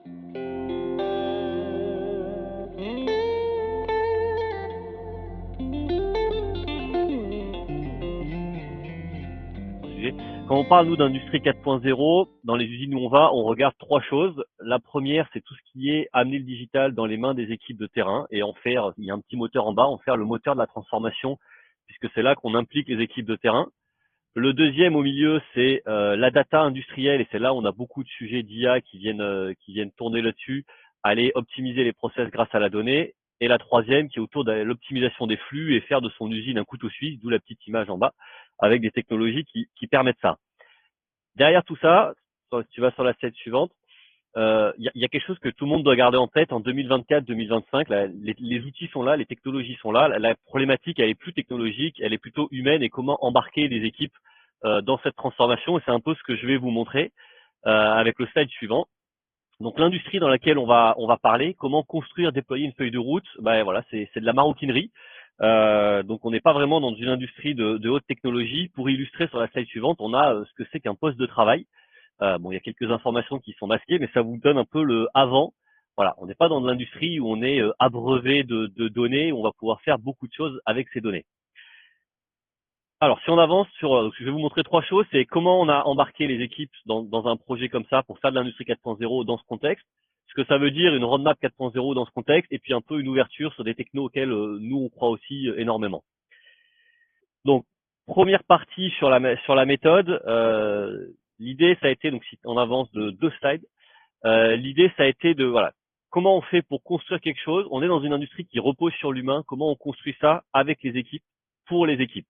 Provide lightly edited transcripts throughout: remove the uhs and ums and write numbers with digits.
Sujet. Quand on parle, nous, d'industrie 4.0, dans les usines où on va, on regarde trois choses. La première, c'est tout ce qui est amener le digital dans les mains des équipes de terrain et en faire, il y a un petit moteur en bas, en faire le moteur de la transformation, puisque c'est là qu'on implique les équipes de terrain. Le deuxième au milieu, c'est la data industrielle, et c'est là où on a beaucoup de sujets d'IA qui viennent tourner là-dessus, aller optimiser les process grâce à la donnée. Et la troisième, qui est autour de l'optimisation des flux et faire de son usine un couteau suisse, d'où la petite image en bas, avec des technologies qui permettent ça. Derrière tout ça, si tu vas sur la slide suivante, y a quelque chose que tout le monde doit garder en tête en 2024-2025. Les outils sont là, les technologies sont là. La problématique, elle est plus technologique, elle est plutôt humaine et comment embarquer les équipes dans cette transformation. Et c'est un peu ce que je vais vous montrer avec le slide suivant. Donc l'industrie dans laquelle on va parler, comment construire, déployer une feuille de route. Ben voilà, c'est de la maroquinerie. Donc on n'est pas vraiment dans une industrie de haute technologie. Pour illustrer sur la slide suivante, on a ce que c'est qu'un poste de travail. Bon, il y a quelques informations qui sont masquées, mais ça vous donne un peu le avant. Voilà, on n'est pas dans de l'industrie où on est abreuvé de données, où on va pouvoir faire beaucoup de choses avec ces données. Alors, si on avance sur, je vais vous montrer trois choses, c'est comment on a embarqué les équipes dans un projet comme ça pour faire de l'industrie 4.0 dans ce contexte, ce que ça veut dire une roadmap 4.0 dans ce contexte, et puis un peu une ouverture sur des technos auxquels nous on croit aussi énormément. Donc, première partie sur la méthode, l'idée ça a été, donc si on avance de 2 slides, l'idée ça a été de voilà comment on fait pour construire quelque chose. On est dans une industrie qui repose sur l'humain, comment on construit ça avec les équipes, pour les équipes.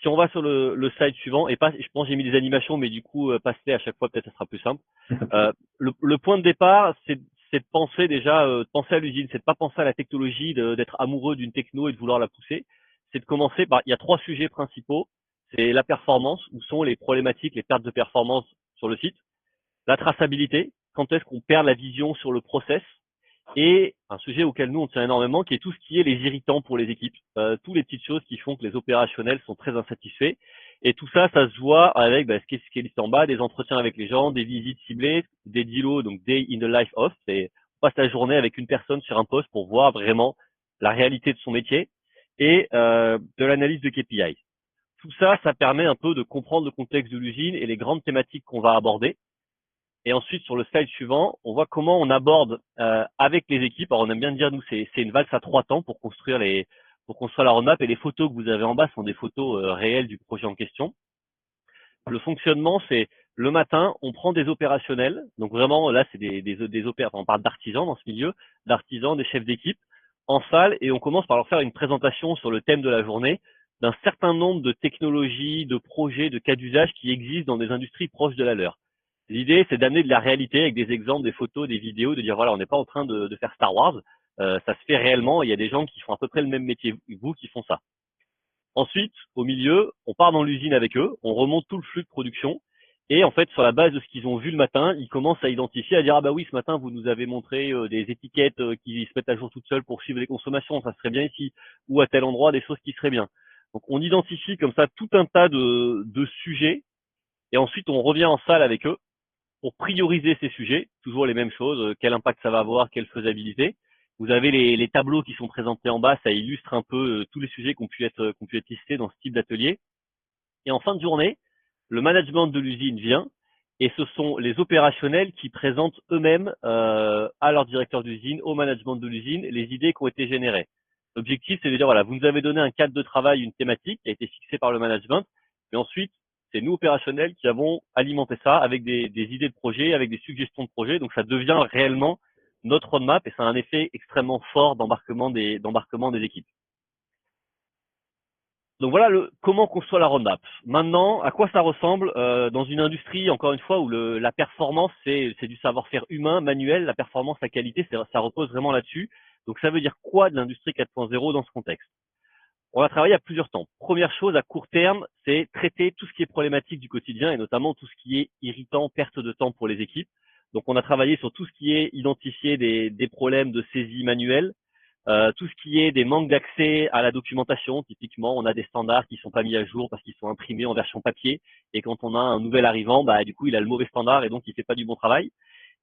Si on va sur le slide suivant, et pas, je pense que j'ai mis des animations, mais du coup, passez à chaque fois, peut-être ça sera plus simple. Le point de départ, c'est de penser déjà, de penser à l'usine, c'est de pas penser à la technologie, d'être amoureux d'une techno et de vouloir la pousser. C'est de commencer par, il y a trois sujets principaux. C'est la performance, où sont les problématiques, les pertes de performance sur le site. La traçabilité, quand est-ce qu'on perd la vision sur le process, et un sujet auquel nous on tient énormément, qui est tout ce qui est les irritants pour les équipes, toutes les petites choses qui font que les opérationnels sont très insatisfaits. Et tout ça, ça se voit avec ce qui est listé en bas, des entretiens avec les gens, des visites ciblées, des DILO, donc Day in the Life of, c'est on passe la journée avec une personne sur un poste pour voir vraiment la réalité de son métier, et de l'analyse de KPI. Tout ça, ça permet un peu de comprendre le contexte de l'usine et les grandes thématiques qu'on va aborder. Et ensuite, sur le slide suivant, on voit comment on aborde avec les équipes. Alors, on aime bien dire, nous, c'est une valse à 3 temps pour construire la roadmap. Et les photos que vous avez en bas sont des photos réelles du projet en question. Le fonctionnement, c'est le matin, on prend des opérationnels. Donc vraiment, là, c'est des opérateurs. Enfin, on parle d'artisans dans ce milieu, d'artisans, des chefs d'équipe en salle, et on commence par leur faire une présentation sur le thème de la journée d'un certain nombre de technologies, de projets, de cas d'usage qui existent dans des industries proches de la leur. L'idée, c'est d'amener de la réalité avec des exemples, des photos, des vidéos, de dire voilà, on n'est pas en train de faire Star Wars, ça se fait réellement. Il y a des gens qui font à peu près le même métier que vous qui font ça. Ensuite, au milieu, on part dans l'usine avec eux, on remonte tout le flux de production, et en fait, sur la base de ce qu'ils ont vu le matin, ils commencent à identifier, à dire ah bah oui, ce matin vous nous avez montré des étiquettes qui se mettent à jour toutes seules pour suivre les consommations, ça serait bien ici, ou à tel endroit des choses qui seraient bien. Donc on identifie comme ça tout un tas de sujets, et ensuite on revient en salle avec eux pour prioriser ces sujets, toujours les mêmes choses, quel impact ça va avoir, quelle faisabilité. Vous avez les tableaux qui sont présentés en bas, ça illustre un peu tous les sujets qui ont pu être listés dans ce type d'atelier. Et en fin de journée, le management de l'usine vient, et ce sont les opérationnels qui présentent eux-mêmes à leur directeur d'usine, au management de l'usine, les idées qui ont été générées. L'objectif, c'est de dire, voilà, vous nous avez donné un cadre de travail, une thématique qui a été fixée par le management, mais ensuite, c'est nous opérationnels qui avons alimenté ça avec des idées de projet, avec des suggestions de projet. Donc ça devient réellement notre roadmap, et ça a un effet extrêmement fort d'embarquement des équipes. Donc voilà comment construire la roadmap. Maintenant, à quoi ça ressemble dans une industrie, encore une fois, où la performance, c'est du savoir-faire humain, manuel, la performance, la qualité, ça repose vraiment là-dessus. Donc ça veut dire quoi de l'industrie 4.0 dans ce contexte? On va travailler à plusieurs temps. Première chose, à court terme, c'est traiter tout ce qui est problématique du quotidien, et notamment tout ce qui est irritant, perte de temps pour les équipes. Donc on a travaillé sur tout ce qui est identifier des problèmes de saisie manuelle, tout ce qui est des manques d'accès à la documentation. Typiquement, on a des standards qui sont pas mis à jour parce qu'ils sont imprimés en version papier, et quand on a un nouvel arrivant, du coup il a le mauvais standard et donc il fait pas du bon travail.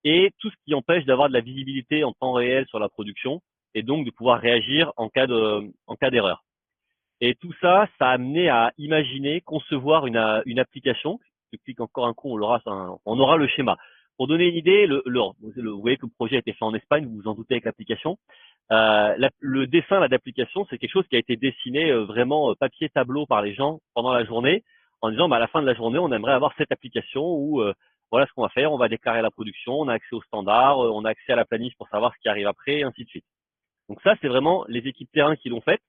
et tout ce qui empêche d'avoir de la visibilité en temps réel sur la production et donc de pouvoir réagir en cas d'erreur. Et tout ça, ça a amené à imaginer, concevoir une application. Je clique encore un coup, on aura le schéma. Pour donner une idée, vous voyez que le projet a été fait en Espagne, vous vous en doutez avec l'application. Le dessin d'application, c'est quelque chose qui a été dessiné vraiment papier tableau par les gens pendant la journée, en disant à la fin de la journée, on aimerait avoir cette application où voilà ce qu'on va faire, on va déclarer la production, on a accès aux standards, on a accès à la planif pour savoir ce qui arrive après, et ainsi de suite. Donc ça, c'est vraiment les équipes terrain qui l'ont fait.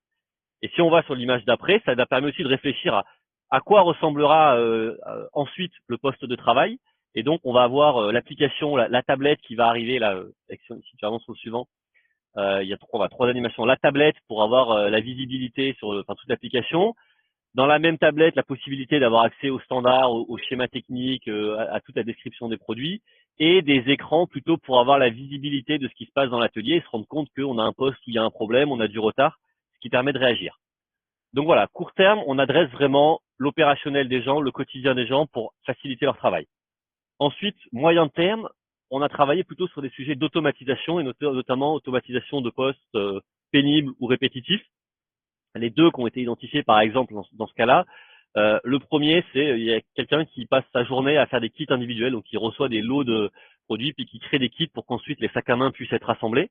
Et si on va sur l'image d'après, ça nous permet aussi de réfléchir à quoi ressemblera ensuite le poste de travail. Et donc, on va avoir l'application, la tablette qui va arriver là. Si tu avances au suivant, il y a trois animations. La tablette pour avoir la visibilité sur toute l'application. Dans la même tablette, la possibilité d'avoir accès aux standards, aux schémas techniques, à toute la description des produits, et des écrans plutôt pour avoir la visibilité de ce qui se passe dans l'atelier et se rendre compte qu'on a un poste où il y a un problème, on a du retard, ce qui permet de réagir. Donc voilà, court terme, on adresse vraiment l'opérationnel des gens, le quotidien des gens pour faciliter leur travail. Ensuite, moyen terme, on a travaillé plutôt sur des sujets d'automatisation et notamment automatisation de postes pénibles ou répétitifs. Les deux qui ont été identifiés par exemple dans ce cas-là. Le premier, c'est il y a quelqu'un qui passe sa journée à faire des kits individuels, donc qui reçoit des lots de produits puis qui crée des kits pour qu'ensuite les sacs à main puissent être assemblés.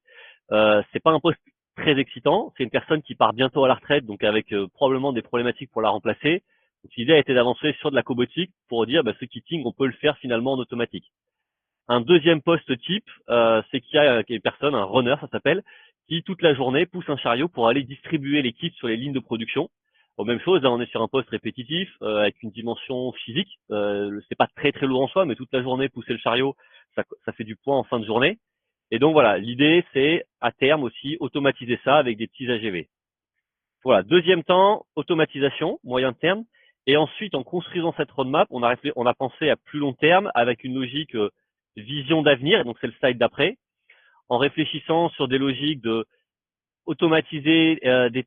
C'est pas un poste très excitant. C'est une personne qui part bientôt à la retraite, donc avec probablement des problématiques pour la remplacer. Donc l'idée a été d'avancer sur de la cobotique pour dire ce kitting, on peut le faire finalement en automatique. Un deuxième poste type, c'est qu'il y a une personne, un runner ça s'appelle, qui toute la journée pousse un chariot pour aller distribuer les kits sur les lignes de production. Bon, même chose, là on est sur un poste répétitif avec une dimension physique. C'est pas très très lourd en soi, mais toute la journée pousser le chariot, ça fait du poids en fin de journée. Et donc voilà, l'idée c'est à terme aussi automatiser ça avec des petits AGV. Voilà, deuxième temps, automatisation, moyen terme. Et ensuite, en construisant cette roadmap, on a pensé à plus long terme avec une logique vision d'avenir, donc c'est le slide d'après, en réfléchissant sur des logiques de automatiser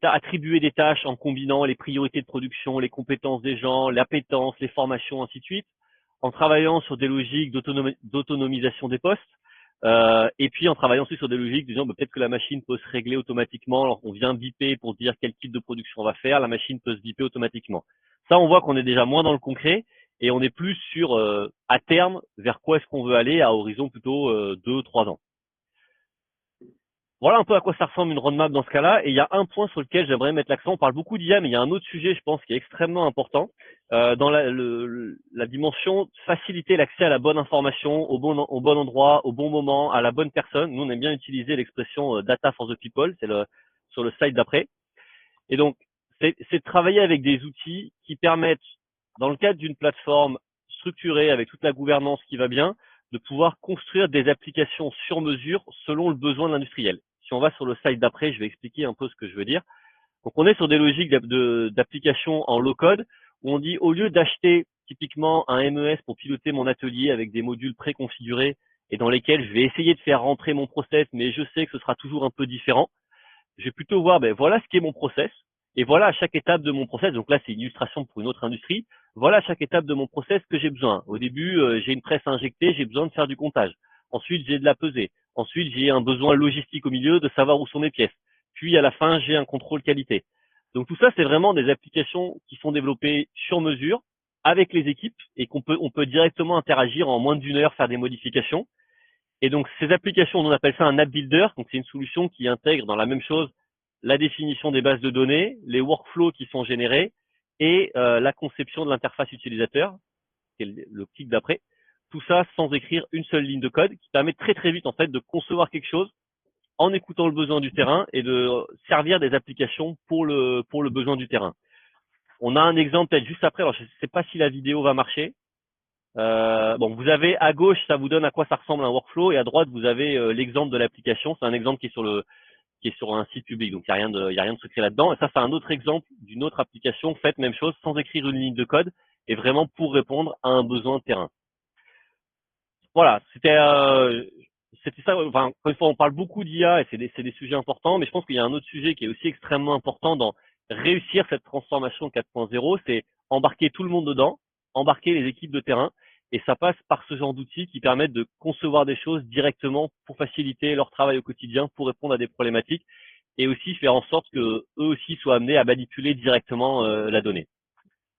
attribuer des tâches en combinant les priorités de production, les compétences des gens, l'appétence, les formations, ainsi de suite, en travaillant sur des logiques d'autonomisation des postes, et puis en travaillant aussi sur des logiques disant peut-être que la machine peut se régler automatiquement, alors qu'on vient biper pour dire quel type de production on va faire, la machine peut se biper automatiquement. Ça, on voit qu'on est déjà moins dans le concret et on est plus sur à terme vers quoi est-ce qu'on veut aller à horizon plutôt 2-3 ans. Voilà un peu à quoi ça ressemble une roadmap dans ce cas-là. Et il y a un point sur lequel j'aimerais mettre l'accent. On parle beaucoup d'IA, mais il y a un autre sujet, je pense, qui est extrêmement important dans la dimension faciliter l'accès à la bonne information, au bon endroit, au bon moment, à la bonne personne. Nous, on aime bien utiliser l'expression data for the people. C'est sur le slide d'après. Et donc, c'est de travailler avec des outils qui permettent, dans le cadre d'une plateforme structurée avec toute la gouvernance qui va bien, de pouvoir construire des applications sur mesure selon le besoin de l'industriel. Si on va sur le slide d'après, je vais expliquer un peu ce que je veux dire. Donc, on est sur des logiques d'application en low-code où on dit, au lieu d'acheter typiquement un MES pour piloter mon atelier avec des modules préconfigurés et dans lesquels je vais essayer de faire rentrer mon process, mais je sais que ce sera toujours un peu différent, je vais plutôt voir, voilà ce qu'est mon process, et voilà à chaque étape de mon process. Donc là, c'est une illustration pour une autre industrie. Voilà à chaque étape de mon process que j'ai besoin. Au début, j'ai une presse à injecter, j'ai besoin de faire du comptage. Ensuite, j'ai de la pesée. Ensuite, j'ai un besoin logistique au milieu de savoir où sont mes pièces. Puis à la fin, j'ai un contrôle qualité. Donc tout ça, c'est vraiment des applications qui sont développées sur mesure avec les équipes et on peut directement interagir en moins d'1 heure, faire des modifications. Et donc, ces applications, on appelle ça un app builder. Donc, c'est une solution qui intègre dans la même chose la définition des bases de données, les workflows qui sont générés et la conception de l'interface utilisateur, qui est le clic d'après. Tout ça sans écrire une seule ligne de code, qui permet très très vite en fait de concevoir quelque chose en écoutant le besoin du terrain et de servir des applications pour le besoin du terrain. On a un exemple peut-être juste après. Alors, je ne sais pas si la vidéo va marcher. Vous avez à gauche, ça vous donne à quoi ça ressemble un workflow, et à droite, vous avez l'exemple de l'application. C'est un exemple qui est sur un site public, donc il y a rien de secret là-dedans. Et ça, c'est un autre exemple d'une autre application faite même chose, sans écrire une ligne de code, et vraiment pour répondre à un besoin de terrain. Voilà, c'était ça. Enfin, encore une fois, on parle beaucoup d'IA et c'est des sujets importants, mais je pense qu'il y a un autre sujet qui est aussi extrêmement important dans réussir cette transformation 4.0, c'est embarquer tout le monde dedans, embarquer les équipes de terrain Et ça passe par ce genre d'outils qui permettent de concevoir des choses directement pour faciliter leur travail au quotidien, pour répondre à des problématiques et aussi faire en sorte que eux aussi soient amenés à manipuler directement la donnée.